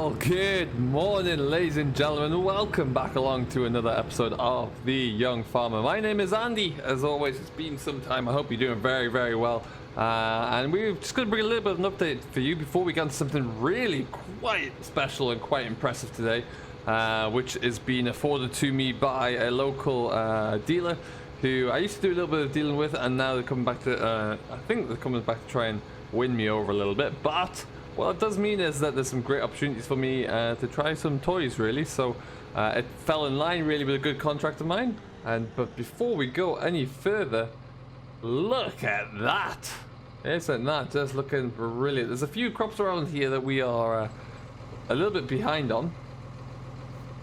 Well, good morning, ladies and gentlemen. Welcome back along to another episode of The Young Farmer. My name is Andy. As always, it's been some time. I hope you're doing very, very well. And we're just going to bring a little bit of an update for you before we get into something really quite special and quite impressive today, which is being afforded to me by a local dealer who I used to do a little bit of dealing with, and now they're coming back to, I think they're coming back to try and win me over a little bit. But what it does mean is that there's some great opportunities for me to try some toys, really. So it fell in line really with a good contract of mine. But before we go any further, look at that. Isn't that just looking brilliant? There's a few crops around here that we are a little bit behind on.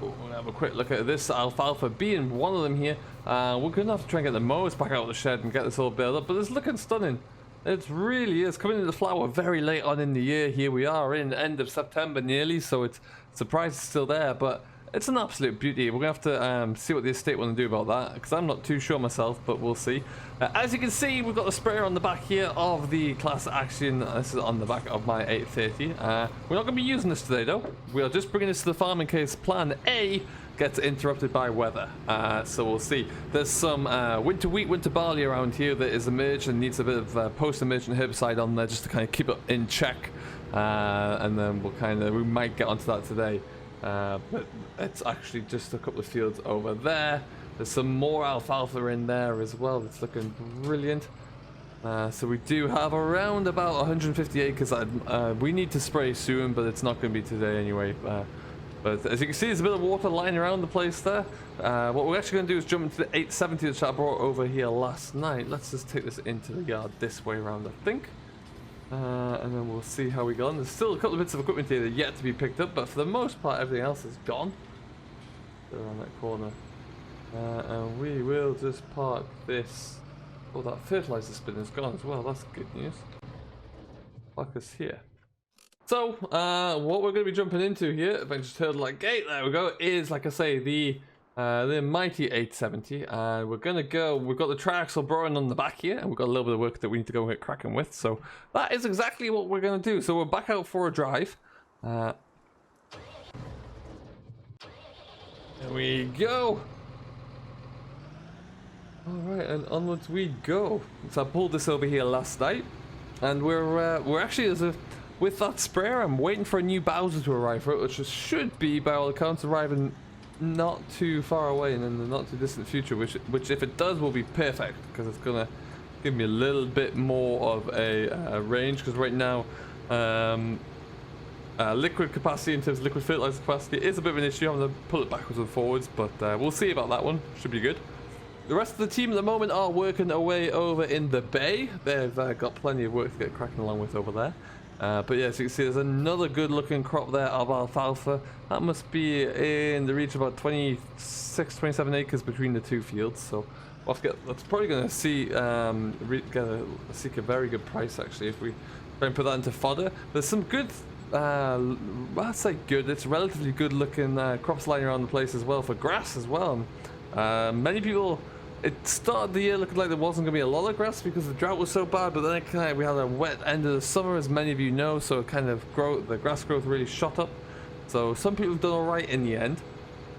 We're gonna have a quick look at this alfalfa being one of them here. We're gonna have to try and get the mowers back out of the shed and get this all built up, but it's looking stunning. It really is coming into flower very late on in the year. Here we are in end of September nearly, so it's surprised it's still there, but it's an absolute beauty. We're gonna have to see what the estate want to do about that, because I'm not too sure myself, but we'll see. As you can see, we've got the sprayer on the back here of the Class Action. This is on the back of my 830. We're not going to be using this today though. We are just bringing this to the farm in case Plan A gets interrupted by weather. So we'll see. There's some winter wheat, winter barley around here that is emerged and needs a bit of post-emergent herbicide on there just to kind of keep it in check. And then we might get onto that today. But it's actually just a couple of fields over there. There's some more alfalfa in there as well. That's looking brilliant. So we do have around about 150 acres. We need to spray soon, but it's not going to be today anyway. But as you can see, there's a bit of water lying around the place there. What we're actually going to do is jump into the 870 that I brought over here last night. Let's just take this into the yard this way around, I think. And then we'll see how we go on. There's still a couple of bits of equipment here that are yet to be picked up, but for the most part, everything else is gone. Around that corner. And we will just park this. Oh, that fertilizer spin is gone as well. That's good news. Park us here. So, what we're going to be jumping into here, if I just heard like gate, there we go, is, like I say, the mighty 870. And we're going to go, we've got the triaxle boring on the back here, and we've got a little bit of work that we need to go and get cracking with. So, that is exactly what we're going to do. So, we're back out for a drive. There we go. Alright, and onwards we go. So I pulled this over here last night, and we're actually, with that sprayer, I'm waiting for a new Bowser to arrive for it, which should be, by all accounts, arriving not too far away and in the not too distant future, which if it does will be perfect, because it's gonna give me a little bit more of a range, because right now liquid capacity in terms of liquid fertilizer capacity is a bit of an issue. I'm gonna pull it backwards and forwards, but we'll see about that one. Should be good. The rest of the team at the moment are working away over in the bay. They've got plenty of work to get cracking along with over there. But yeah, as you can see, there's another good looking crop there of alfalfa. That must be in the region of about 26, 27 acres between the two fields. So we'll have to that's probably going to see seek a very good price actually if we try and put that into fodder. There's some good, I'd say good, it's relatively good looking crops lying around the place as well for grass as well. Many people, it started the year looking like there wasn't going to be a lot of grass because the drought was so bad, but then we had a wet end of the summer, as many of you know, so it kind of the grass growth really shot up. So some people have done alright in the end,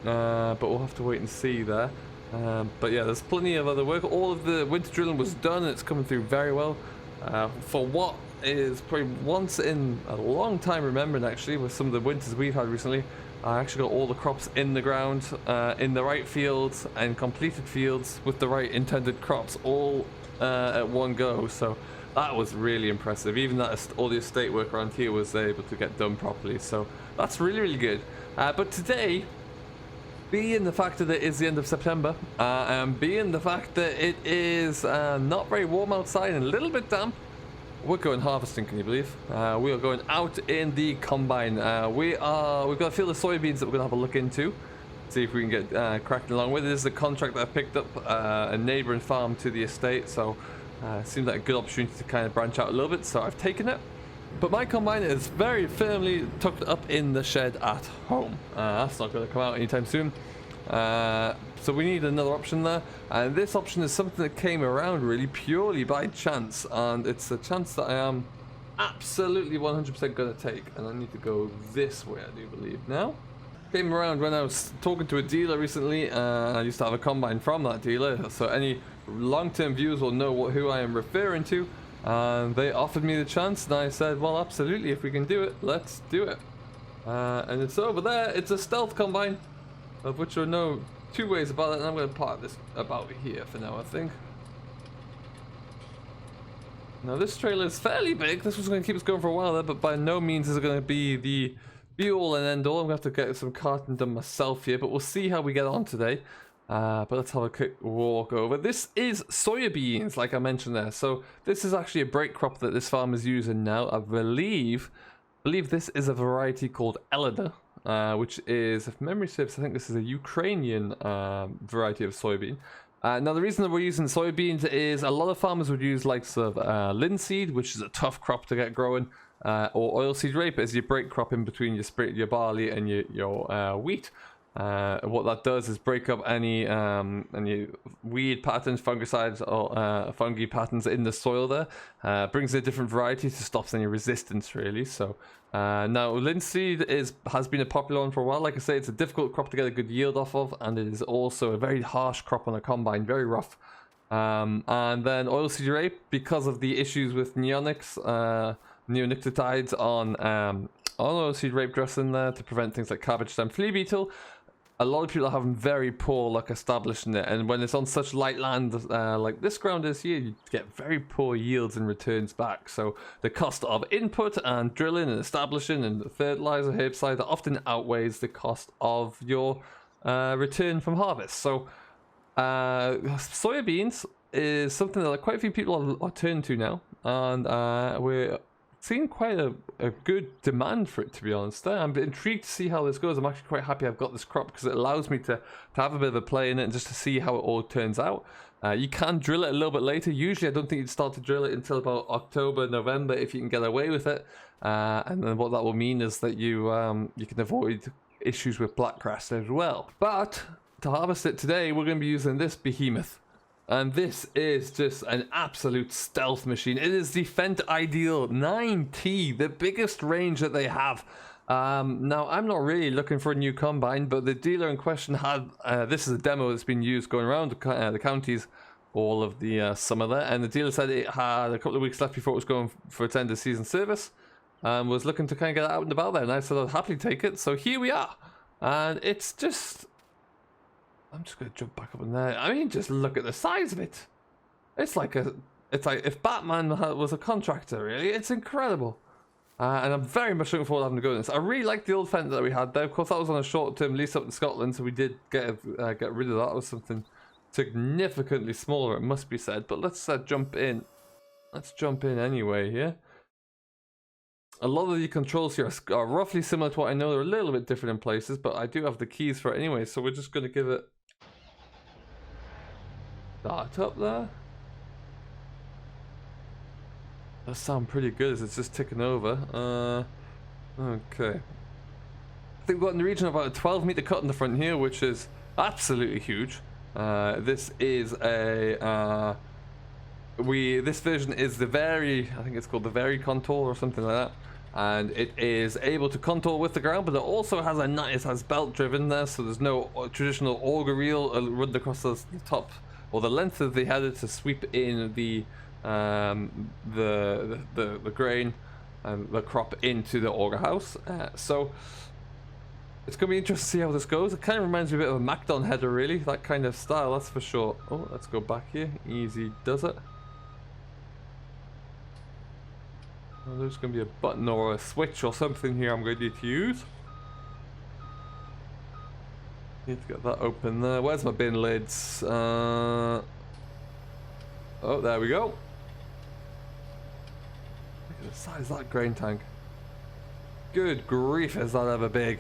but we'll have to wait and see there. But yeah, there's plenty of other work. All of the winter drilling was done and it's coming through very well. For what is probably once in a long time remembering actually, with some of the winters we've had recently, I actually got all the crops in the ground, in the right fields and completed fields with the right intended crops all at one go. So that was really impressive. Even that all the estate work around here was able to get done properly. So that's really, really good. But today, being the fact that it is the end of September, and being the fact that it is not very warm outside and a little bit damp, we're going harvesting, can you believe? We are going out in the combine. We've got a field of soybeans that we're going to have a look into. See if we can get cracking along with it. This is a contract that I picked up, a neighbouring farm to the estate. So it seemed like a good opportunity to kind of branch out a little bit. So I've taken it. But my combine is very firmly tucked up in the shed at home. That's not going to come out anytime soon. So we need another option there, and this option is something that came around really purely by chance, and it's a chance that I am absolutely 100% gonna take, and I need to go this way, I do believe now. Came around when I was talking to a dealer recently. I used to have a combine from that dealer, so any long-term viewers will know who I am referring to. And they offered me the chance, and I said, well, absolutely, if we can do it, let's do it. And it's over there. It's a stealth combine, of which there are no two ways about it, and I'm going to park this about here for now, I think. Now, this trailer is fairly big. This was going to keep us going for a while there, but by no means is it going to be the be-all and end-all. I'm going to have to get some carting done myself here, but we'll see how we get on today. But let's have a quick walk over. This is soya beans, like I mentioned there. So this is actually a break crop that this farm is using now. I believe this is a variety called Elida, which is, if memory serves, I think this is a Ukrainian variety of soybean. Now the reason that we're using soybeans is a lot of farmers would use likes of linseed, which is a tough crop to get growing, or oilseed rape as your break crop in between your barley and your wheat. What that does is break up any weed patterns, fungicides, or fungi patterns in the soil there. Brings in a different variety to stop any resistance, really. So now linseed has been a popular one for a while. Like I say, it's a difficult crop to get a good yield off of, and it is also a very harsh crop on a combine, very rough. And then oilseed rape, because of the issues with neonicotinoids on oilseed rape dressing there to prevent things like cabbage stem flea beetle. A lot of people are having very poor luck establishing it, and when it's on such light land like this ground is here, you get very poor yields and returns back. So the cost of input and drilling and establishing and fertilizer, herbicide often outweighs the cost of your return from harvest. So soya beans is something that quite a few people are turning to now, and we're seeing quite a good demand for it, to be honest. I'm intrigued to see how this goes. I'm actually quite happy I've got this crop because it allows me to have a bit of a play in it and just to see how it all turns out. You can drill it a little bit later. Usually I don't think you'd start to drill it until about October, November if you can get away with it. And then what that will mean is that you can avoid issues with blackgrass as well. But to harvest it today, we're going to be using this behemoth. And this is just an absolute stealth machine. It is the Fendt Ideal 9T, the biggest range that they have. Now, I'm not really looking for a new combine, but the dealer in question had, this is a demo that's been used going around the counties all of the summer there. And the dealer said it had a couple of weeks left before it was going for its end of season service. And was looking to kind of get it out and about there. And I said I'd happily take it. So here we are. And it's just... I'm just going to jump back up in there. I mean, just look at the size of it. It's like if Batman was a contractor, really. It's incredible. And I'm very much looking forward to having to go in this. I really like the old Fendt that we had there. Of course, that was on a short-term lease up in Scotland, so we did get rid of that. It was something significantly smaller, it must be said. But let's jump in. Let's jump in anyway here. A lot of the controls here are roughly similar to what I know. They're a little bit different in places, but I do have the keys for it anyway, so we're just going to give it... Start up there. That sounds pretty good as it's just ticking over. Okay. I think we've got in the region of about a 12-meter cut in the front here, which is absolutely huge. This is a this version is the I think it's called the Very Contour or something like that. And it is able to contour with the ground, but it also has it has belt driven there, so there's no traditional auger reel run across the top or the length of the header to sweep in the grain and the crop into the auger house. So it's going to be interesting to see how this goes. It kind of reminds me a bit of a MacDon header, really, that kind of style, that's for sure. Oh, let's go back here. Easy does it. Oh, there's going to be a button or a switch or something here I'm going to need to use. Need to get that open there. Where's my bin lids? Oh, there we go. Look at the size of that grain tank. Good grief, is that ever big?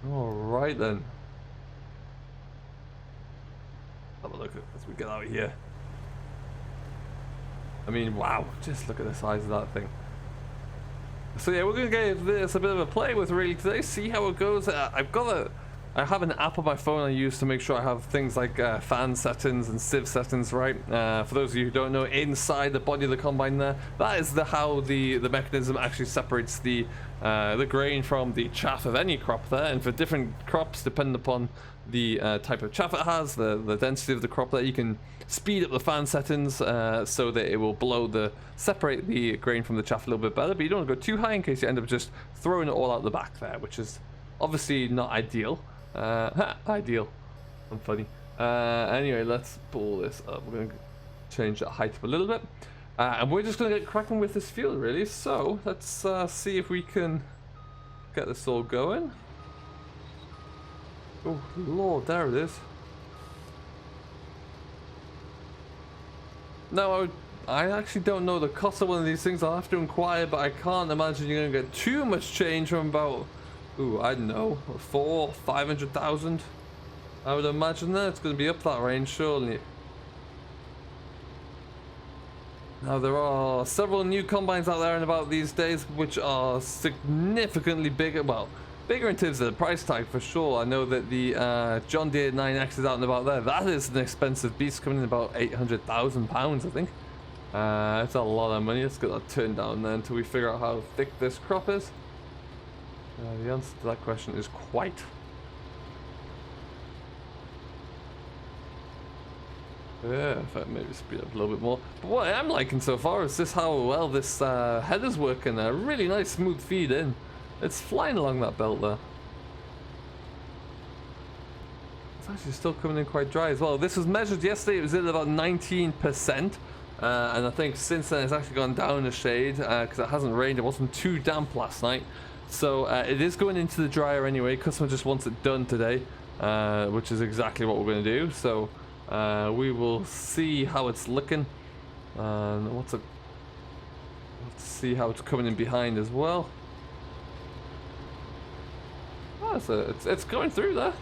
Alright then. Have a look at as we get out of here. I mean, wow, just look at the size of that thing. So yeah, we're going to give this a bit of a play with really today, see how it goes. I've got I have an app on my phone I use to make sure I have things like fan settings and sieve settings right. For those of you who don't know, inside the body of the combine there, that is how the mechanism actually separates the grain from the chaff of any crop there. And for different crops, depending upon the type of chaff it has, the density of the crop there, you can speed up the fan settings so that it will separate the grain from the chaff a little bit better. But you don't want to go too high in case you end up just throwing it all out the back there, which is obviously not ideal. Ideal. I'm funny. Anyway, let's pull this up. We're going to change the height up a little bit. And we're just going to get cracking with this field, really. So, let's see if we can get this all going. Oh, Lord, there it is. Now, I actually don't know the cost of one of these things. I'll have to inquire, but I can't imagine you're going to get too much change from about... Ooh, I don't know, 500,000. I would imagine that it's going to be up that range, surely. Now there are several new combines out there and about these days, which are significantly bigger. Well, bigger in terms of the price tag for sure. I know that the John Deere 9X is out and about there. That is an expensive beast, coming in about £800,000, I think. It's a lot of money. Let's get that turned down then until we figure out how thick this crop is. The answer to that question is quite. Yeah, if I maybe speed up a little bit more. But what I am liking so far is this how well this header's working. A really nice smooth feed in. It's flying along that belt there. It's actually still coming in quite dry as well. This was measured yesterday. It was at about 19%. And I think since then it's actually gone down a shade because it hasn't rained. It wasn't too damp last night. So it is going into the dryer anyway. Customer just wants it done today, which is exactly what we're going to do. So we will see how it's looking. Let's see how it's coming in behind as well. Oh, it's going through there.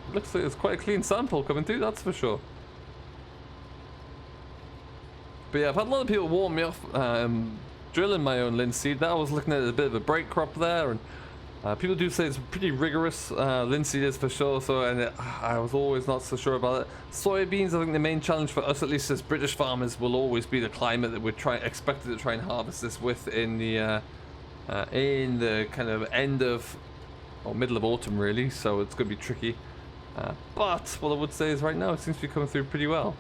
It looks like it's quite a clean sample coming through, that's for sure. But yeah, I've had a lot of people warn me off drilling my own linseed. That I was looking at a bit of a break crop there, and people do say it's pretty rigorous. Linseed is for sure. So, and I was always not so sure about it. Soya beans, I think the main challenge for us, at least as British farmers, will always be the climate that we're expected to try and harvest this with in the kind of end of or middle of autumn, really. So it's going to be tricky. But what I would say is right now it seems to be coming through pretty well.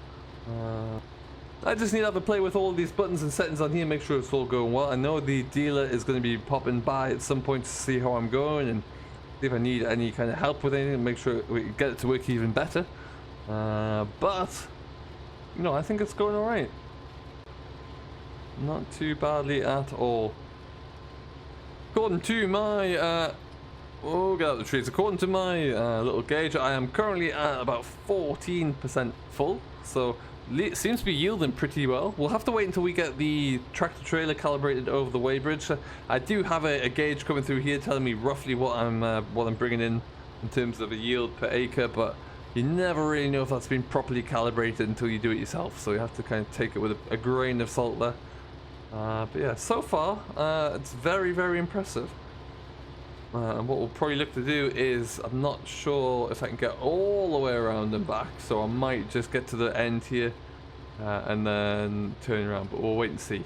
I just need to have a play with all these buttons and settings on here, make sure it's all going well. I know the dealer is going to be popping by at some point to see how I'm going and see if I need any kind of help with anything, make sure we get it to work even better. But, you know, I think it's going alright. Not too badly at all. According to my, oh, get out the trees. According to my little gauge, I am currently at about 14% full, so seems to be yielding pretty well. We'll have to wait until we get the tractor trailer calibrated over the weighbridge. I do have a gauge coming through here telling me roughly what I'm bringing in terms of a yield per acre, but you never really know if that's been properly calibrated until you do it yourself. So you have to kind of take it with a grain of salt there. But yeah, so far it's very, very impressive. And what we'll probably look to do is, I'm not sure if I can get all the way around and back, so I might just get to the end here and then turn around, but we'll wait and see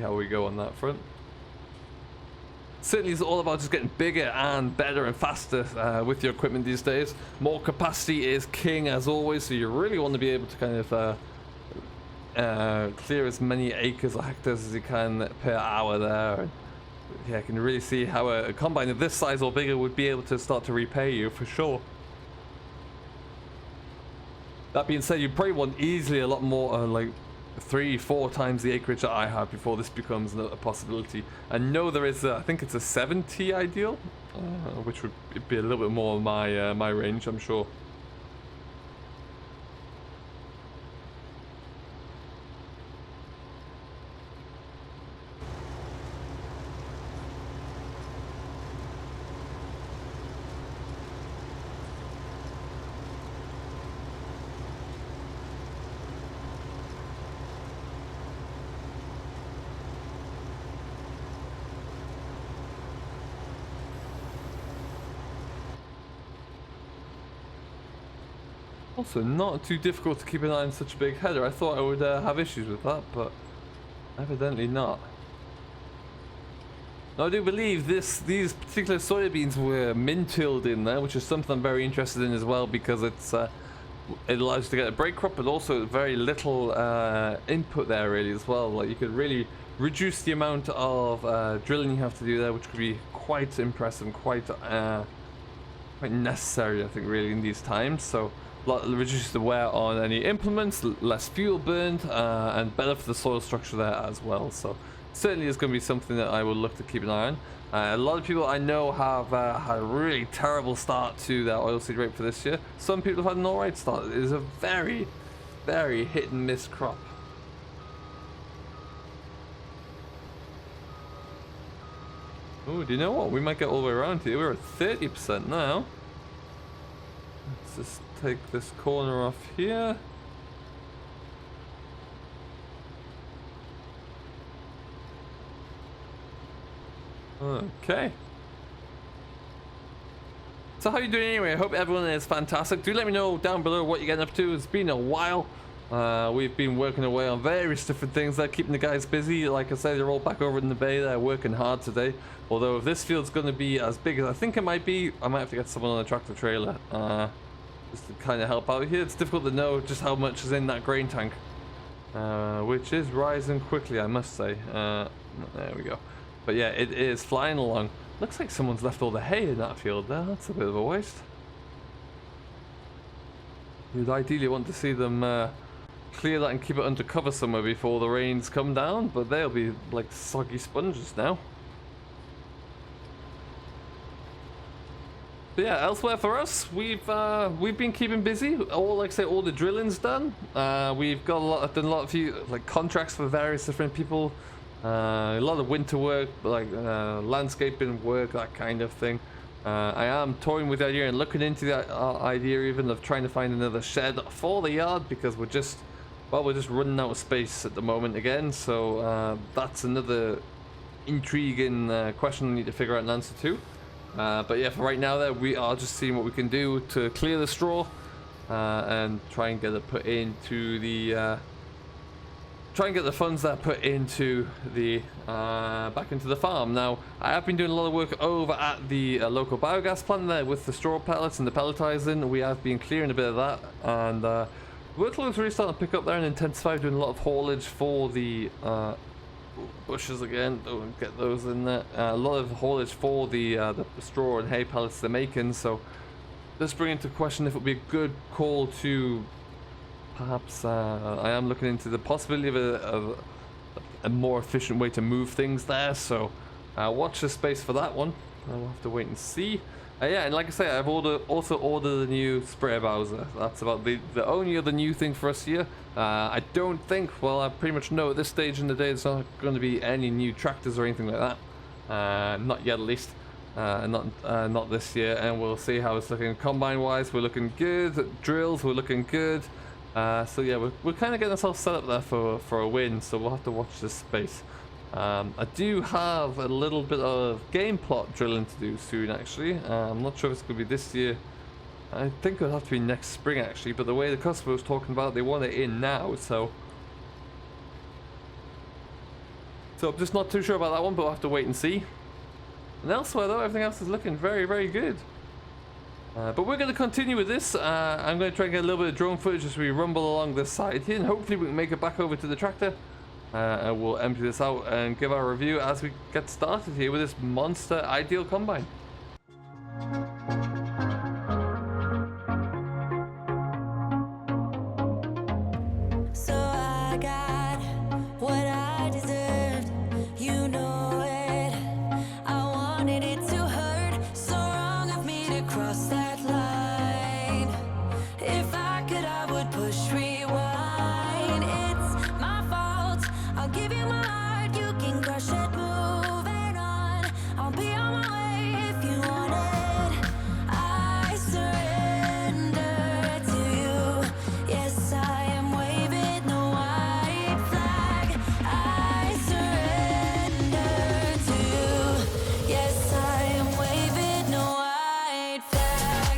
how we go on that front. Certainly it's all about just getting bigger and better and faster with your equipment these days. More capacity is king as always, so you really want to be able to kind of clear as many acres or hectares as you can per hour there. Yeah, I can really see how a combine of this size or bigger would be able to start to repay you for sure. That being said, you probably want easily a lot more, like 3-4 times the acreage that I have before this becomes a possibility. I know there is, I think it's a 70 ideal, which would be a little bit more my range, I'm sure. Also, not too difficult to keep an eye on such a big header. I thought I would have issues with that, but evidently not. Now, I do believe these particular soybeans were min-tilled in there, which is something I'm very interested in as well, because it's it allows you to get a break crop, but also very little input there really as well. Like, you could really reduce the amount of drilling you have to do there, which could be quite impressive and quite necessary, I think, really in these times. So reduce the wear on any implements, less fuel burned, and better for the soil structure there as well. So certainly is going to be something that I will look to keep an eye on. A lot of people I know have had a really terrible start to their oilseed rape for this year. Some people have had an alright start. It is a very, very hit and miss crop. Oh, do you know what? We might get all the way around here. We're at 30% now. Let's just take this corner off here. Okay. So how are you doing anyway? I hope everyone is fantastic. Do let me know down below what you're getting up to. It's been a while. We've been working away on various different things there, keeping the guys busy. Like I say, they're all back over in the bay. They're working hard today. Although if this field's going to be as big as I think it might be, I might have to get someone on a tractor trailer just to kind of help out here. It's difficult to know just how much is in that grain tank, which is rising quickly, I must say. There we go. But yeah, it is flying along. Looks like someone's left all the hay in that field there. That's a bit of a waste. You'd ideally want to see them clear that and keep it under cover somewhere before the rains come down, but they'll be like soggy sponges now. But yeah, elsewhere for us, we've been keeping busy. Like I say, all the drilling's done. We've got done a lot of like contracts for various different people. A lot of winter work, like landscaping work, that kind of thing. I am toying with the idea and looking into the idea even of trying to find another shed for the yard, because we're just running out of space at the moment again. So that's another intriguing question I need to figure out an answer to. But yeah, for right now there, we are just seeing what we can do to clear the straw and try and get it put into the try and get the funds that put into the back into the farm. Now, I have been doing a lot of work over at the local biogas plant there with the straw pellets and the pelletizing. We have been clearing a bit of that, and workload's really starting to pick up there and intensify, doing a lot of haulage for the bushes again. Don't get those in there. A lot of haulage for the straw and hay pellets they're making. So just bring into question if it would be a good call to perhaps I am looking into the possibility of a more efficient way to move things there. So watch the space for that one. I'll have to wait and see. Yeah, and like I say, I've also ordered a new sprayer bowser. That's about the only other new thing for us here. I don't think, well, I pretty much know at this stage in the day there's not going to be any new tractors or anything like that. Not yet, at least. Not this year, and we'll see how it's looking. Combine wise, we're looking good. Drills, we're looking good. So yeah, we're kind of getting ourselves set up there for a win, so we'll have to watch this space. I do have a little bit of game plot drilling to do soon, actually. I'm not sure if it's going to be this year. I think it'll have to be next spring, actually, but the way the customer was talking about it, they want it in now, so I'm just not too sure about that one, but we'll have to wait and see. And elsewhere though, everything else is looking very, very good. But we're going to continue with this. I'm going to try and get a little bit of drone footage as we rumble along this side here, and hopefully we can make it back over to the tractor. And we'll empty this out and give our review as we get started here with this monster Ideal combine. So I got what I deserved, you know it. I wanted it to hurt, so wrong of me to cross that line. If I could, I would push rewind. It's my fault, I'll give you my heart, you can crush it, moving on. I'll be on my way if you want it. I surrender to you. Yes, I am waving the white flag. I surrender to you. Yes, I am waving the white flag.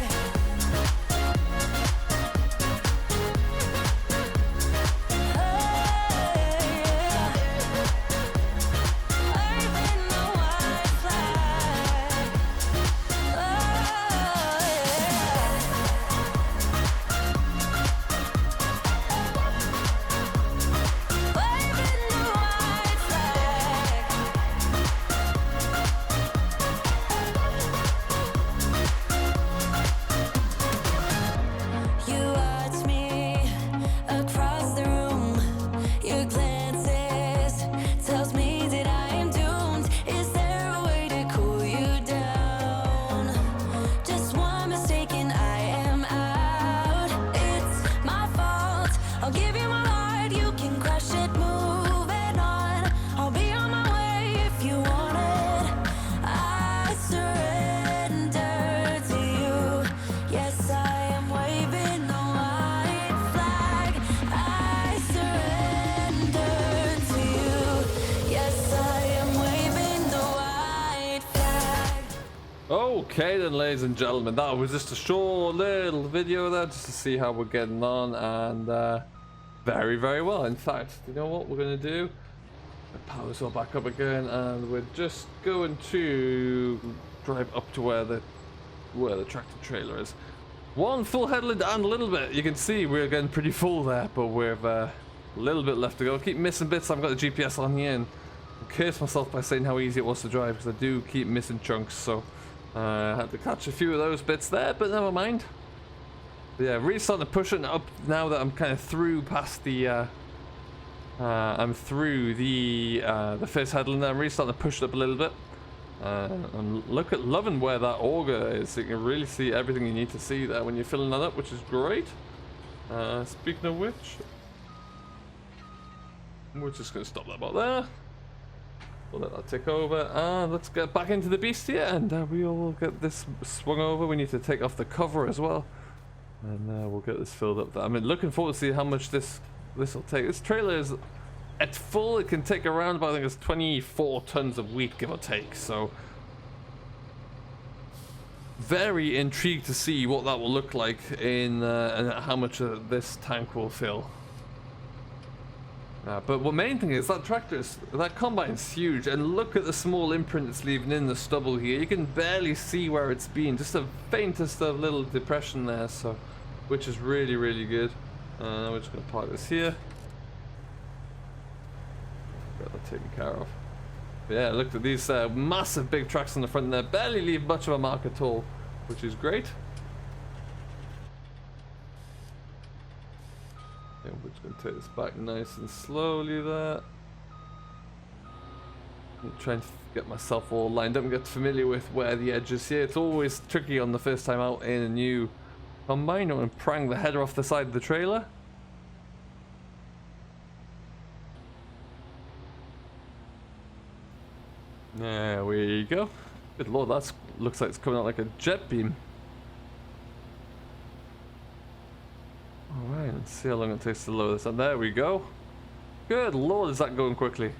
Okay then, ladies and gentlemen, that was just a short little video there just to see how we're getting on, and very, very well. In fact, you know what we're going to do? Power this all back up again, and we're just going to drive up to where the tractor trailer is. One full headland and a little bit. You can see we're getting pretty full there, but we've a little bit left to go. I keep missing bits. I've got the GPS on here, and I cursed myself by saying how easy it was to drive because I do keep missing chunks. So I had to catch a few of those bits there, but never mind. But yeah, really starting to push it up now that I'm kind of through past the. I'm through the first headland. I'm really starting to push it up a little bit. And loving where that auger is. You can really see everything you need to see there when you're filling that up, which is great. Speaking of which, we're just going to stop that about there. We'll let that tick over, and let's get back into the beast here, and we will get this swung over. We need to take off the cover as well, and we'll get this filled up there. I mean, looking forward to see how much this will take. This trailer is at full. It can take around about, I think it's 24 tons of wheat, give or take. So very intrigued to see what that will look like in and how much this tank will fill. But the main thing is that combine's huge, and look at the small imprint it's leaving in the stubble here. You can barely see where it's been, just the faintest of little depression there, so which is really, really good. We're just going to park this here. Got that taken care of. But yeah, look at these massive big tracks on the front there, barely leave much of a mark at all, which is great. Yeah, we're just going to take this back nice and slowly there. I'm trying to get myself all lined up and get familiar with where the edge is here. It's always tricky on the first time out in a new combine. I'm going to prang the header off the side of the trailer. There we go. Good lord, that looks like it's coming out like a jet beam. Alright, let's see how long it takes to load this. And there we go. Good lord, is that going quickly?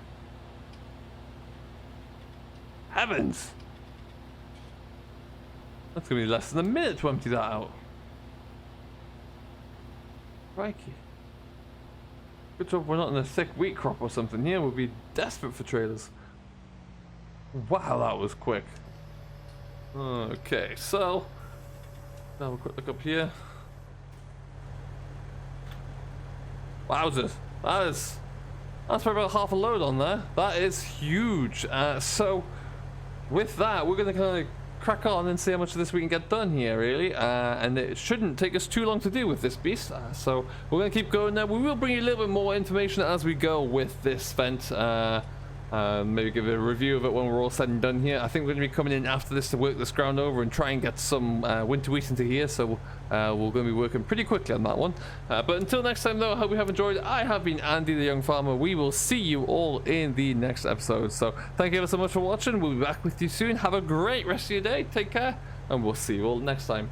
Heavens! That's going to be less than a minute to empty that out. Crikey. Good job we're not in a thick wheat crop or something here. We'll be desperate for trailers. Wow, that was quick. Okay, so now we'll quick look up here. Wowzers, that's probably about half a load on there. That is huge. So with that, we're gonna kind of crack on and see how much of this we can get done here, really. And it shouldn't take us too long to do with this beast. So we're gonna keep going there. We will bring you a little bit more information as we go with this Fendt. Maybe give a review of it when we're all said and done here. I think we're going to be coming in after this to work this ground over and try and get some winter wheat into here, so we're going to be working pretty quickly on that one. But until next time though, I hope you have enjoyed. I have been Andy the Young Farmer. We will see you all in the next episode. So thank you ever so much for watching. We'll be back with you soon. Have a great rest of your day. Take care, and we'll see you all next time.